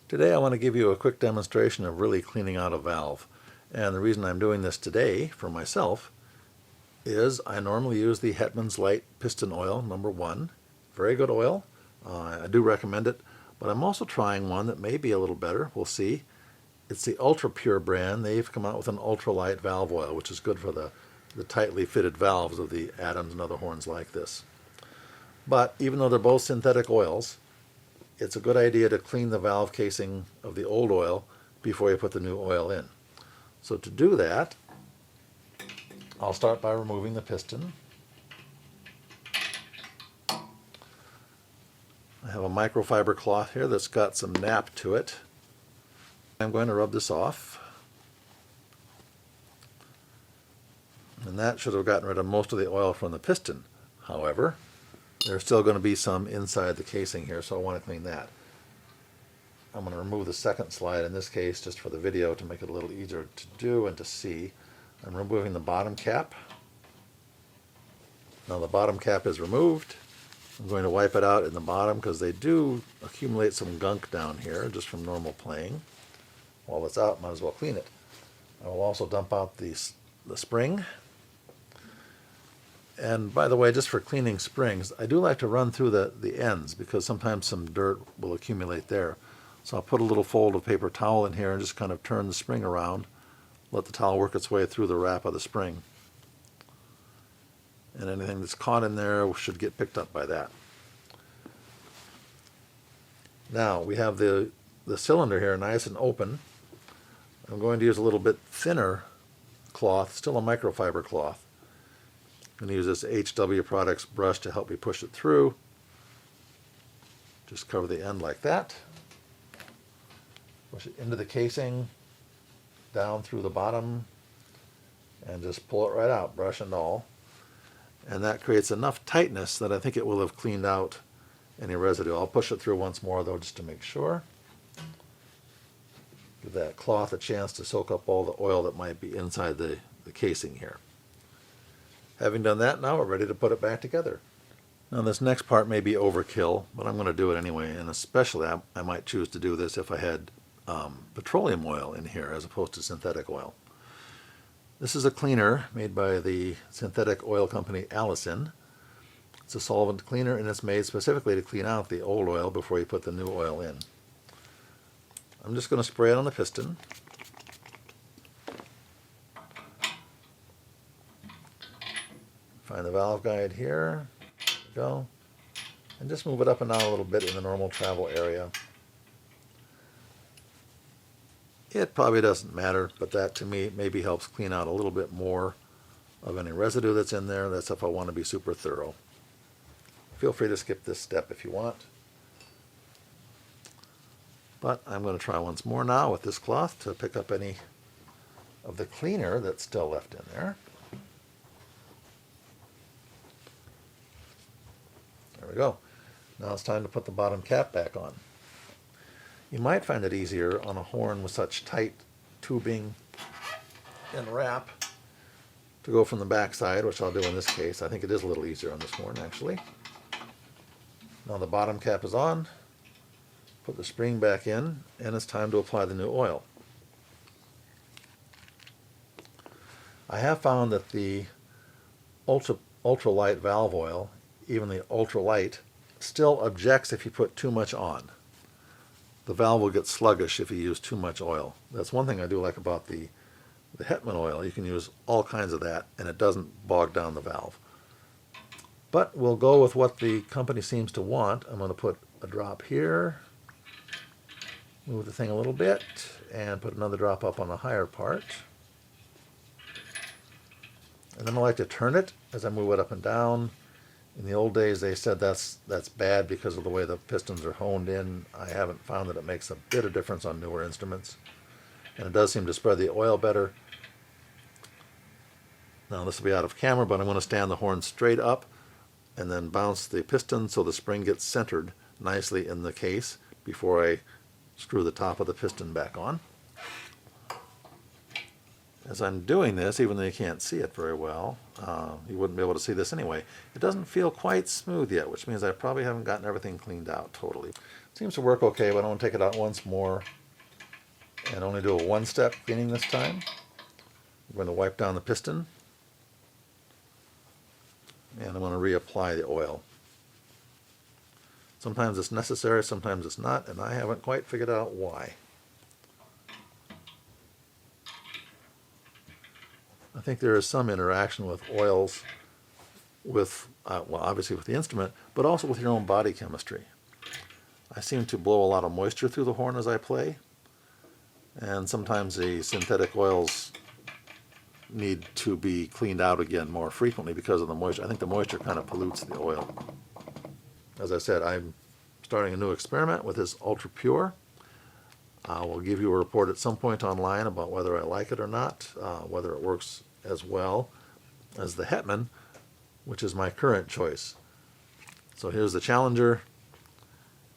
Today I want to give you a quick demonstration of really cleaning out a valve. And the reason I'm doing this today for myself is I normally use the Hetman's Light Piston Oil #1. Very good oil. I do recommend it, but I'm also trying one that may be a little better. We'll see. It's the Ultra Pure brand. They've come out with an ultralight valve oil, which is good for the tightly fitted valves of the Adams and other horns like this. But even though they're both synthetic oils, it's a good idea to clean the valve casing of the old oil before you put the new oil in. So to do that, I'll start by removing the piston. I have a microfiber cloth here that's got some nap to it. I'm going to rub this off. And that should have gotten rid of most of the oil from the piston. However, there's still going to be some inside the casing here, so I want to clean that. I'm going to remove the second slide in this case just for the video to make it a little easier to do and to see. I'm removing the bottom cap. Now the bottom cap is removed. I'm going to wipe it out in the bottom because they do accumulate some gunk down here just from normal playing. While it's out, might as well clean it. I will also dump out the spring. And by the way, just for cleaning springs, I do like to run through the ends because sometimes some dirt will accumulate there. So I'll put a little fold of paper towel in here and just kind of turn the spring around, let the towel work its way through the wrap of the spring. And anything that's caught in there should get picked up by that. Now we have the cylinder here nice and open. I'm going to use a little bit thinner cloth, still a microfiber cloth. I'm going to use this HW Products brush to help me push it through. Just cover the end like that. Push it into the casing, down through the bottom, and just pull it right out, brush and all. And that creates enough tightness that I think it will have cleaned out any residue. I'll push it through once more though just to make sure. Give that cloth a chance to soak up all the oil that might be inside the casing here. Having done that, now we're ready to put it back together. Now this next part may be overkill, but I'm going to do it anyway, and especially I might choose to do this if I had petroleum oil in here as opposed to synthetic oil. This is a cleaner made by the synthetic oil company Alisyn. It's a solvent cleaner, and it's made specifically to clean out the old oil before you put the new oil in. I'm just going to spray it on the piston. Find the valve guide here. There we go. And just move it up and down a little bit in the normal travel area. It probably doesn't matter, but that to me maybe helps clean out a little bit more of any residue that's in there. That's if I want to be super thorough. Feel free to skip this step if you want. But I'm going to try once more now with this cloth to pick up any of the cleaner that's still left in there. There we go. Now it's time to put the bottom cap back on. You might find it easier on a horn with such tight tubing and wrap to go from the back side, which I'll do in this case. I think it is a little easier on this horn actually. Now the bottom cap is on. Put the spring back in, and it's time to apply the new oil. I have found that the ultralight valve oil, even the ultralight, still objects if you put too much on. The valve will get sluggish if you use too much oil. That's one thing I do like about the Hetman oil. You can use all kinds of that, and it doesn't bog down the valve. But we'll go with what the company seems to want. I'm going to put a drop here. Move the thing a little bit and put another drop up on the higher part. And then I like to turn it as I move it up and down. In the old days they said that's bad because of the way the pistons are honed in. I haven't found that it makes a bit of difference on newer instruments. And it does seem to spread the oil better. Now this will be out of camera, but I'm going to stand the horn straight up and then bounce the piston so the spring gets centered nicely in the case before I screw the top of the piston back on. As I'm doing this, even though you can't see it very well, you wouldn't be able to see this anyway, it doesn't feel quite smooth yet, which means I probably haven't gotten everything cleaned out totally. Seems to work okay, but I want to take it out once more and only do a one-step cleaning this time. I'm going to wipe down the piston, and I'm going to reapply the oil. Sometimes it's necessary, sometimes it's not, and I haven't quite figured out why. I think there is some interaction with oils, with well, obviously with the instrument, but also with your own body chemistry. I seem to blow a lot of moisture through the horn as I play, and sometimes the synthetic oils need to be cleaned out again more frequently because of the moisture. I think the moisture kind of pollutes the oil. As I said, I'm starting a new experiment with this Ultra Pure. I will give you a report at some point online about whether I like it or not, whether it works as well as the Hetman, which is my current choice. So here's the challenger,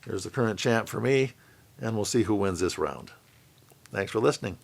here's the current champ for me, and we'll see who wins this round. Thanks for listening.